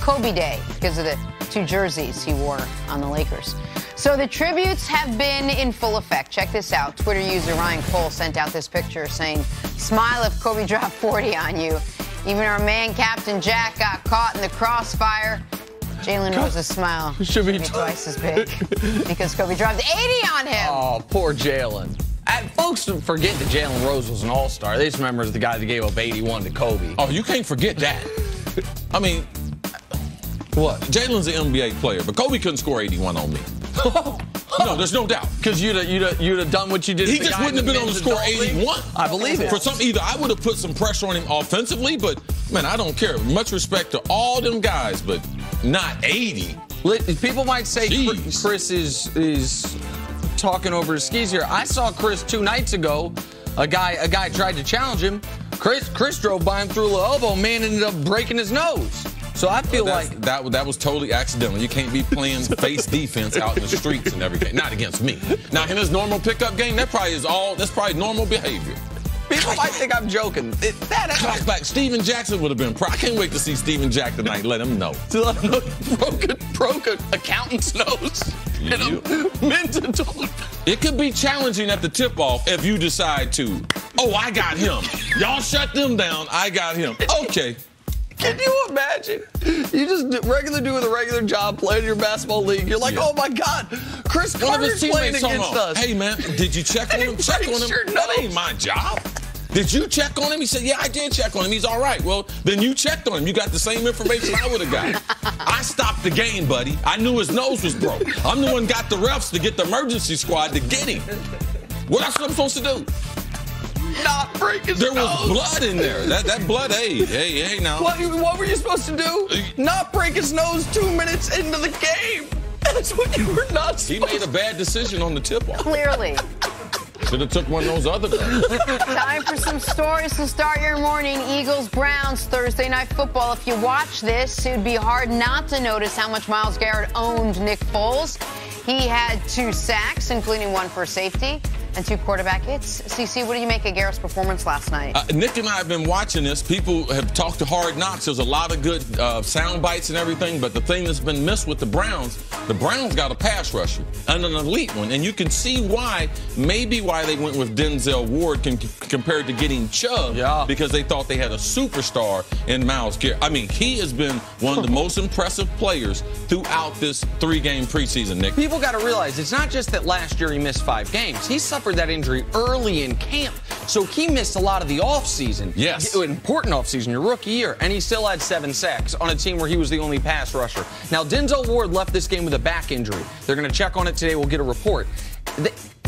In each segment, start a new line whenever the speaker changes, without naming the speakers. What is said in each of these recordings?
Kobe Day because of the 2 jerseys he wore on the Lakers. So the tributes have been in full effect. Check this out. Twitter user Ryan Cole sent out this picture saying, "Smile if Kobe dropped 40 on you." Even our man, Captain Jack, got caught in the crossfire. Jalen Rose's smile should be twice as big because Kobe dropped 80 on him.
Oh, poor Jalen. Folks forget that Jalen Rose was an all-star. They just remember as the guy that gave up 81 to Kobe.
Oh, you can't forget that. I mean, what? Jalen's an NBA player, but Kobe couldn't score 81 on me. No, there's no doubt.
Because you'd have done what you did.
He just wouldn't have been able to score 81.
I believe it.
For some, either I would have put some pressure on him offensively, but man, I don't care. Much respect to all them guys, but not 80.
People might say Cris is talking over his skis here. I saw Cris 2 nights ago. A guy tried to challenge him. Cris drove by him through a elbow. Man ended up breaking his nose. So I feel like
that was totally accidental. You can't be playing face defense out in the streets and everything. Not against me. Now in his normal pickup game, that's probably normal behavior.
People might think I'm joking.
Back. Steven Jackson would have been proud. I can't wait to see Steven Jackson tonight. Let him know.
To let him know broke an accountant's nose.
It could be challenging at the tip-off if you decide to. Oh, I got him. Y'all shut them down. I got him. Okay.
Can you imagine? You just doing a regular job, playing your basketball league. You're like, oh my God, Cris Carter's playing against us.
Hey man, did you check on him? Check on him. That ain't my job. Did you check on him? He said, yeah, I did check on him. He's all right. Well, then you checked on him. You got the same information I would have got. I stopped the game, buddy. I knew his nose was broke. I'm the one got the refs to get the emergency squad to get him. What else am I supposed to do?
Not break his nose.
There was blood in there. That blood, hey, now.
What were you supposed to do? Not break his nose 2 minutes into the game. That's what you were not supposed to do.
He made a bad decision on the tip-off.
Clearly.
Should have took one of those other guys.
Time for some stories to start your morning. Eagles-Browns Thursday Night Football. If you watch this, it would be hard not to notice how much Myles Garrett owned Nick Foles. He had 2 sacks, including 1 for safety, and 2 quarterback hits. CC, what do you make of Garrett's performance last night?
Nick and I have been watching this. People have talked to Hard Knocks. There's a lot of good sound bites and everything, but the thing that's been missed with the Browns got a pass rusher, and an elite one. And you can see why they went with Denzel Ward compared to getting Chubb, because they thought they had a superstar in Myles Garrett. I mean, he has been one of the most impressive players throughout this 3-game preseason, Nick.
People got to realize it's not just that last year he missed 5 games. He suffered that injury early in camp, so he missed a lot of the offseason.
Yes.
Important offseason, your rookie year, and he still had 7 sacks on a team where he was the only pass rusher. Now, Denzel Ward left this game with a back injury. They're going to check on it today. We'll get a report.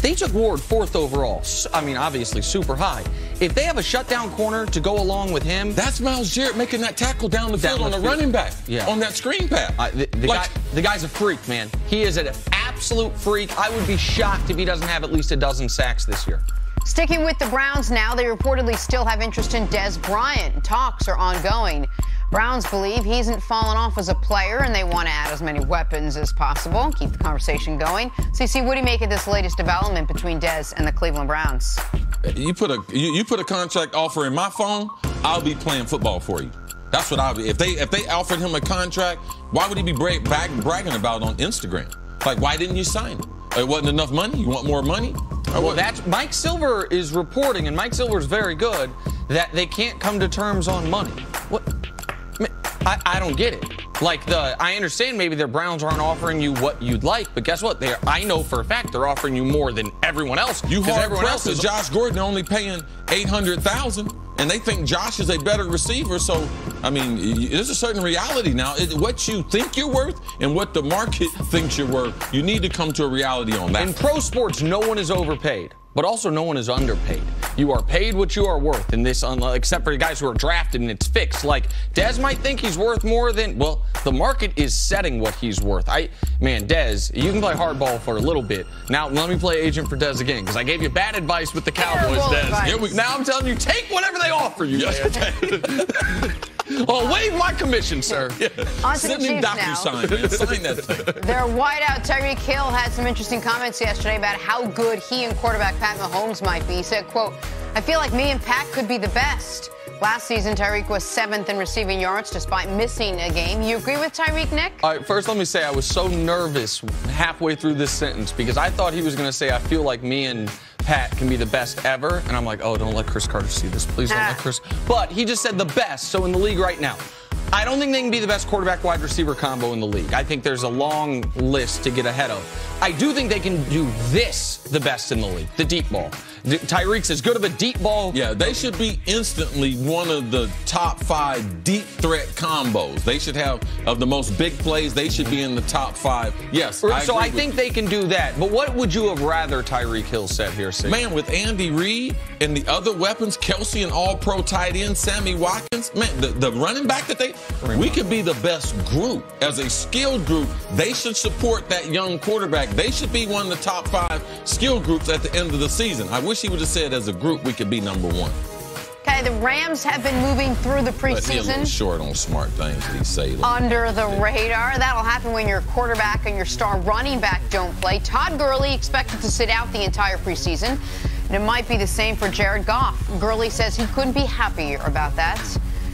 They took Ward 4th overall. I mean, obviously super high. If they have a shutdown corner to go along with him,
that's Myles Garrett making that tackle down the field on the running back on that screen pass.
The guy's a freak, man. He is an absolute freak. I would be shocked if he doesn't have at least a dozen sacks this year.
Sticking with the Browns now, they reportedly still have interest in Dez Bryant. Talks are ongoing. Browns believe he hasn't fallen off as a player, and they want to add as many weapons as possible. Keep the conversation going. CC, what do you make of this latest development between Dez and the Cleveland Browns?
You put a contract offer in my phone, I'll be playing football for you. That's what I'll be. If they offered him a contract, why would he be bragging about it on Instagram? Like, why didn't you sign it? It wasn't enough money? You want more money?
Well, that's Mike Silver is reporting, and Mike Silver is very good, that they can't come to terms on money. What? I don't get it. I understand maybe the Browns aren't offering you what you'd like, but guess what? I know for a fact they're offering you more than everyone else.
You hard pressed with Josh Gordon only paying $800,000, and they think Josh is a better receiver. So, I mean, there's a certain reality now. What you think you're worth and what the market thinks you're worth, you need to come to a reality on that.
In pro sports, no one is overpaid, but also no one is underpaid. You are paid what you are worth in this, except for the guys who are drafted and it's fixed. Like, Dez might think he's worth more than, well, the market is setting what he's worth. Man, Dez, you can play hardball for a little bit. Now, let me play agent for Dez again, because I gave you bad advice with the Cowboys, Dez. Now I'm telling you, take whatever they offer you. Oh, waive my commission, sir.
On to the Chiefs now.
Sign that thing.
Their wideout, Tyreek Hill, had some interesting comments yesterday about how good he and quarterback Pat Mahomes might be. He said, quote, "I feel like me and Pat could be the best. Last season, Tyreek was 7th in receiving yards despite missing a game. You agree with Tyreek, Nick?
All right, first let me say I was so nervous halfway through this sentence because I thought he was going to say, I feel like me and Pat can be the best ever. And I'm like, oh, don't let Cris Carter see this. Please don't let Cris. But he just said the best. So in the league right now, I don't think they can be the best quarterback-wide receiver combo in the league. I think there's a long list to get ahead of. I do think they can do this the best in the league, the deep ball. Tyreek's as good of a deep ball.
Yeah, they should be instantly one of the top 5 deep threat combos. They should have, of the most big plays, they should be in the top 5. Yes,
I think they can do that. But what would you have rather Tyreek Hill said here, Sig?
Man, with Andy Reid and the other weapons, Kelsey and all-pro tight end, Sammy Watkins, man, the running back that we could be the best group. As a skilled group, they should support that young quarterback. They should be one of the top 5 skill groups at the end of the season. I wish he would have said as a group we could be number 1.
Okay, the Rams have been moving through the preseason.
But he's a little short on smart things that he say.
Under the radar. That'll happen when your quarterback and your star running back don't play. Todd Gurley expected to sit out the entire preseason. And it might be the same for Jared Goff. Gurley says he couldn't be happier about that.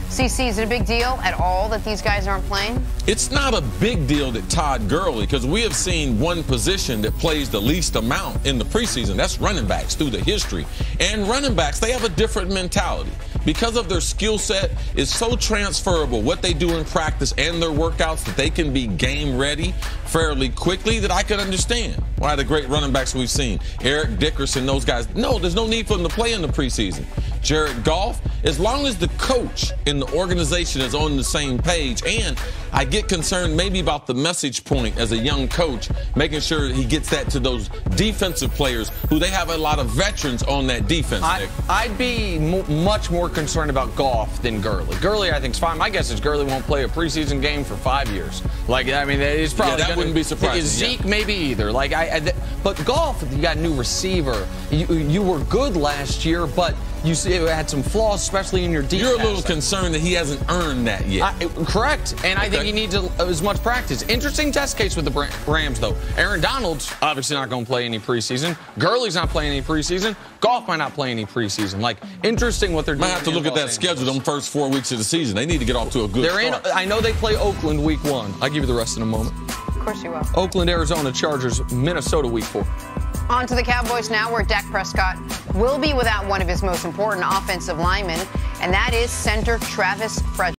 CC, is it a big deal at all that these guys aren't playing?
It's not a big deal that Todd Gurley, because we have seen one position that plays the least amount in the preseason. That's running backs through the history. And running backs, they have a different mentality. Because of their skill set is so transferable, what they do in practice and their workouts, that they can be game ready fairly quickly, that I can understand why the great running backs we've seen, Eric Dickerson, those guys, no, there's no need for them to play in the preseason. Jared Goff, as long as the coach and the organization is on the same page, and I get concerned maybe about the message point as a young coach, making sure he gets that to those defensive players who they have a lot of veterans on that defense.
I'd be much more concerned about Goff than Gurley. Gurley, I think, is fine. My guess is Gurley won't play a preseason game for 5 years. Like, I mean, it's probably
that wouldn't be surprising.
Zeke maybe either. Like, but Goff, you got a new receiver. You were good last year, but you had some flaws, especially in your defense.
You're a little concerned that he hasn't earned that yet.
Correct. And I think he needs as much practice. Interesting test case with the Rams, though. Aaron Donald's obviously not going to play any preseason. Gurley's not playing any preseason. Goff might not play any preseason. Like, interesting what they're doing.
Might have to look at that schedule them first 4 weeks of the season. They need to get off to a good start.
I know they play Oakland week 1. I'll give you the rest in a moment.
Of course you will.
Oakland, Arizona, Chargers, Minnesota week 4.
On to the Cowboys now, where Dak Prescott will be without one of his most important offensive linemen, and that is center Travis Frederick.